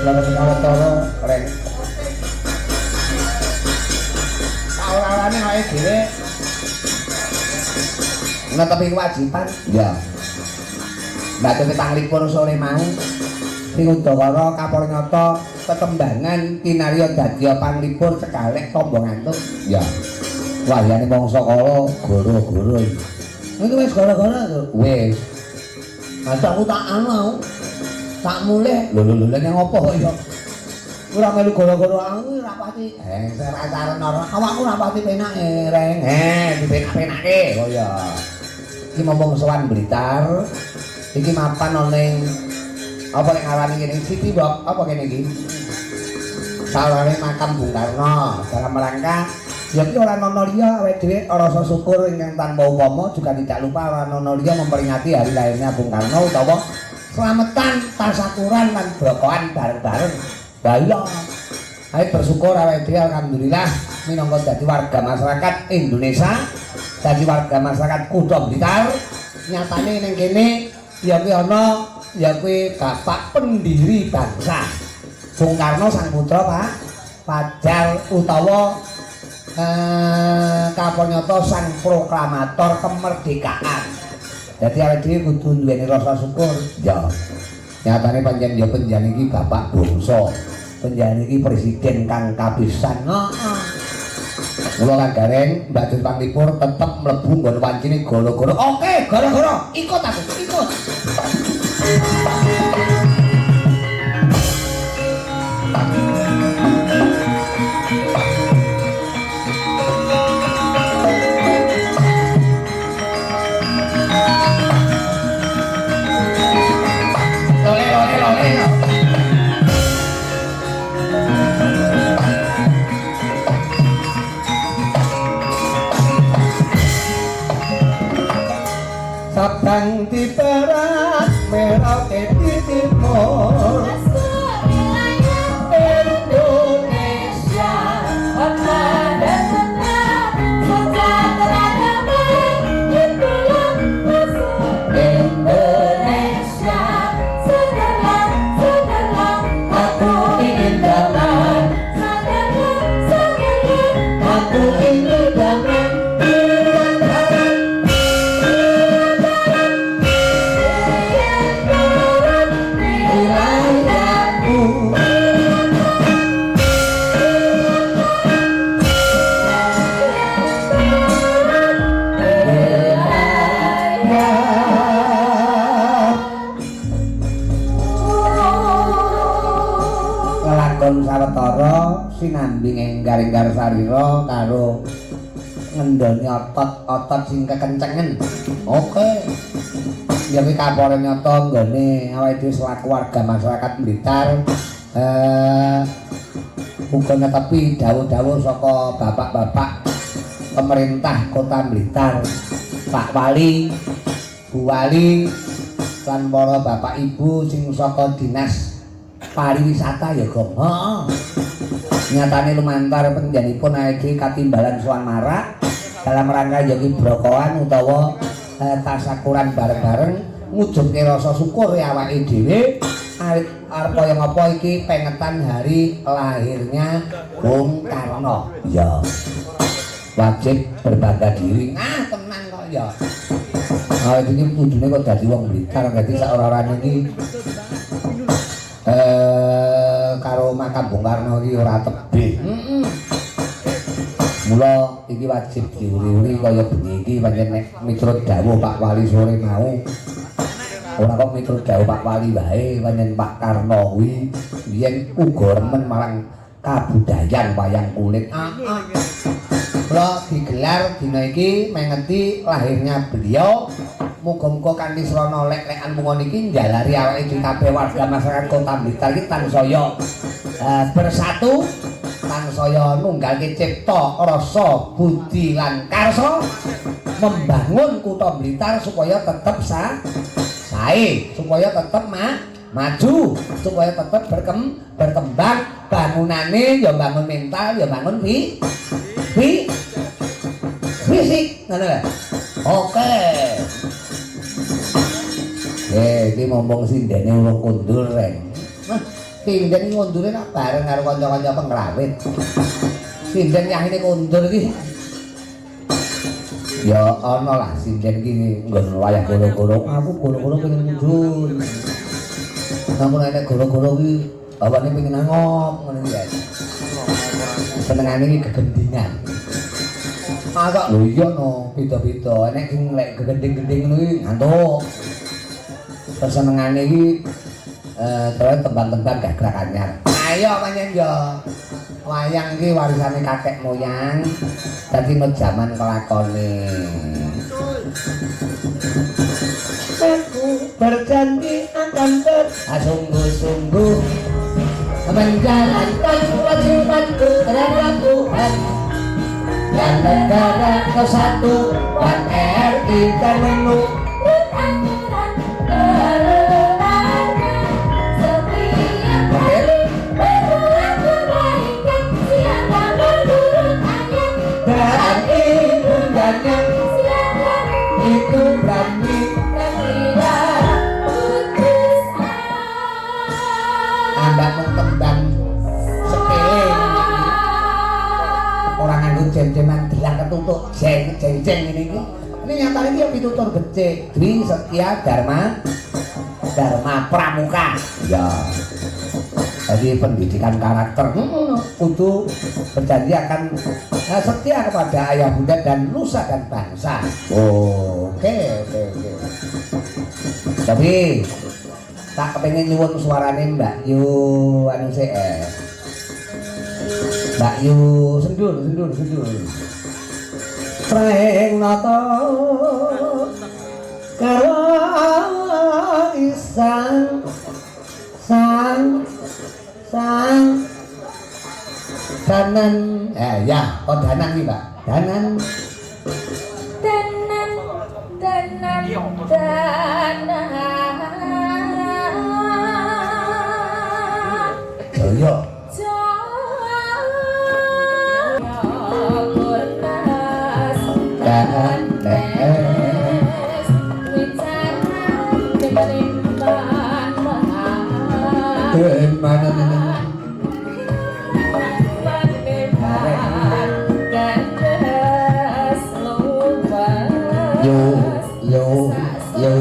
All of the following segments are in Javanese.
Selamat sawetara rek. Ora-orane awake dhewe netepi kewajiban. Ya. Mbak panglipur sore mau sing Udakara Kapolnyata tetembangan kinarya dadi panglipur cekalek tombo ngantuk. Ya. Wahyane mangsa kala goro-goro iki. Iki wis gara-gara to. Wis. Masa aku tak anu. Tak mulih. Lho nek ngopo kok ya? Ora melu gara-gara aku ora pati. Sareng ora. Awakku ora pati penak reng. Dipenak-penake. Oh ya. Iki momong sowan Blitar. Iki mapan ning apa nek ngarani kene Siti Mbok apa kene iki? Sawane makam Bung Karno dalam rangka ya ki ora ana liya awake dhewe rasa syukur ingkang tanpa upama juga tidak lupa ora ana liya memperingati hari lahirnya Bung Karno utawa slametan tasakuran lan brokoan bareng-bareng. Lah iya. Ayo bersyukur awake dhewe alhamdulillah minangka dadi warga masyarakat Indonesia, dadi warga masyarakat Kutha Blitar. Nyatane ning kene ya kuwi ana ya kuwi bapak pendiri bangsa Bung Karno sang putra Pak Fajar utawa Kapolnyata sang proklamator kemerdekaan. Jadi awake dhewe kudu duweni rasa syukur. Ya. Nyatane pancen ya penjane iki bapak bangsa. Penjane iki presiden kang kapisan. Heeh. Kula kan gareng Mbak Dut Panglipur tetep mlebu nggon wancine gara-gara. Oke, gara-gara ikut aku, ikut. Sabang di barat, merah di timur. Indonesia, Kota dan senang, sejahtera damai, itulah musuh Indonesia. Segelang, aku ingin damai. Segelang, aku ingin damai. sawetara sinambing enggar-enggar sarira karo ngendoni otot-otot sing kekencengen. Oke. Ya kuwi Kapolnyata nggone awake dhewe selaku warga masyarakat Blitar uga netepi dawuh-dawuh saka bapak-bapak pemerintah Kota Blitar, Pak Wali, Bu Wali lan para bapak ibu sing saka dinas pariwisata ya Gong. Heeh. Nyatane lumantar penjanipun awake katimbalan sowan marak dalam rangka yogi brokoan utawa tasakuran bareng-bareng ngujudke rasa syukur ya awake dhewe arep kaya ngapa iki pengetan hari lahirnya Bung Karno. Ya. Wajib berbangga diri. Ah, tenang kok ya. Awake iki kudune kok dadi wong Blitar, dadi sak ora-orane iki karo makam Bung Karno iki ora tebih. Mula iki wajib diuri-uri kaya bengi iki pancen nek miturut dawuh Pak Wali sore mau. Ora kok miturut dawuh Pak Wali wae pancen Pak Karno kuwi biyen uga remen marang kabudayan wayang kulit. Mula digelar dina iki mengeti lahirnya beliau. Muga-muga kanthi srana lek-lekan mungon iki njalari awake dhewe kabeh warga masyarakat Kota Blitar iki tansaya bersatu, tansaya nunggalke cipta, rasa, budi lan karsa membangun Kota Blitar supaya tetep sae, supaya tetep maju, supaya tetep berkembang bangunane ya bangun mental, ya bangun fisik, ngono lho. Oke. Iki ngomong sindene wong kundul reng. Sinden ngundure nak bareng karo kanca-kanca pengrawit. Sinden yahine kundur iki. Ya ana lah sinden iki nggon wayah goro-goro. Aku goro-goro pengen mundur. Namun nek goro-goro iki bawane pengen ngop ngono iki. Senengane iki gegendingan. Agak lho iya no, beda-beda. Nek sing lek gegending-gending ngono iki ngantuk. Senengane iki terus tembang-tembang gagrag anyar. Ayo panjen yo. Wayang iki warisane kakek moyang. Dadi no jaman kelakone. Aku berjanji akan sungguh-sungguh menjalankan kewajibanku terhadap Tuhan dan negara kesatuan RI dan menurut itu berani anda mengembang sepele orang nganggo jam-jaman bilang ketutuk jeng-jeng ini nyatanya dia pitutur becik Dwi Setia Dharma Pramuka ya jadi pendidikan karakter kudu berjanji akan setia kepada ayah bunda dan nusa dan bangsa. Oke. Tapi tak kepengen nyuwun suarane Mbak Yu anu Mbak Yu sendur. Treng nata karo isang sang danan ya danan iki Mbak danan Joyo yo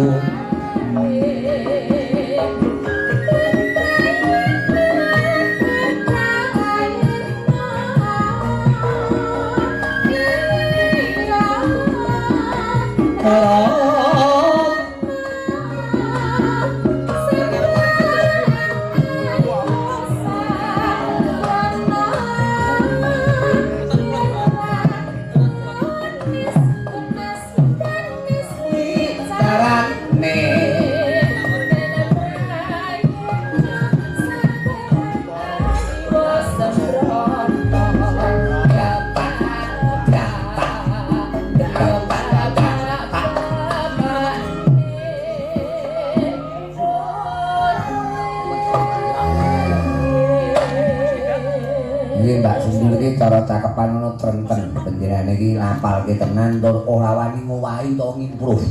cara cakepan ngono trenten panjenengan iki lapalke tenan tur ora wani ngowahi to ngimprove.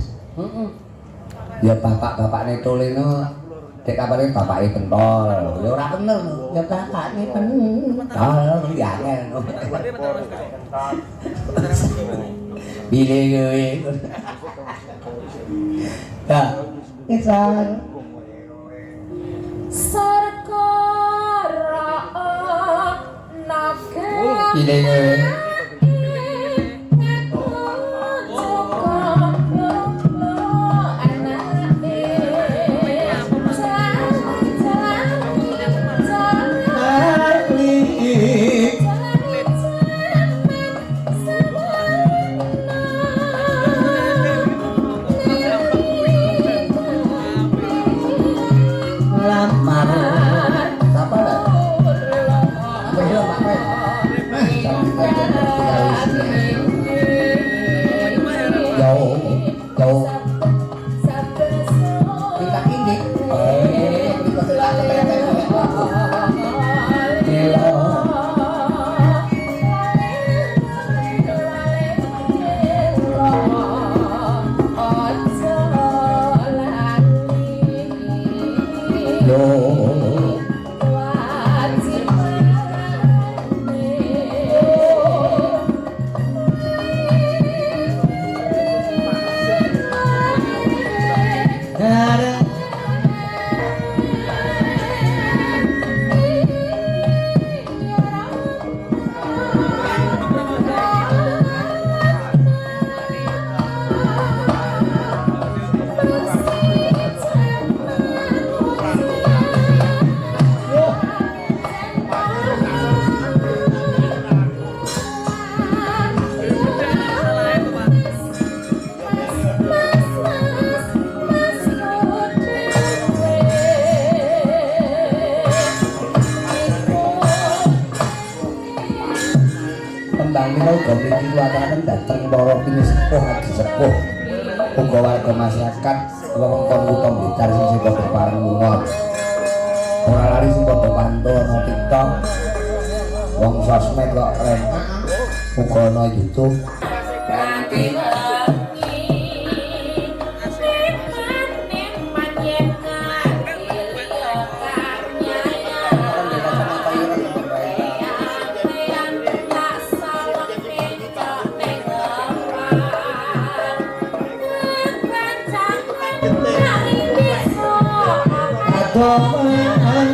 Ya bapak-bapakne Toleno dek kapare bapake pentol. Ya ora bener. Ya bapakne pentol ya angel. Bile kowe. Ya, isan. Ile Barang menika uga mriki kuwataken dhateng para pinisepuh adi sepuh. Uga warga masyarakat wewengkon Kutha Blitar sing padha pareng lunga. Ora lali sing padha pantun ana TikTok. Wong sosmed kok keren. Uga ana YouTube. Ganti Adoman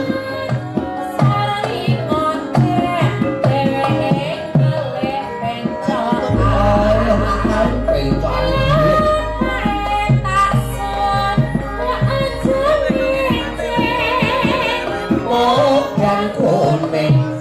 dan kuning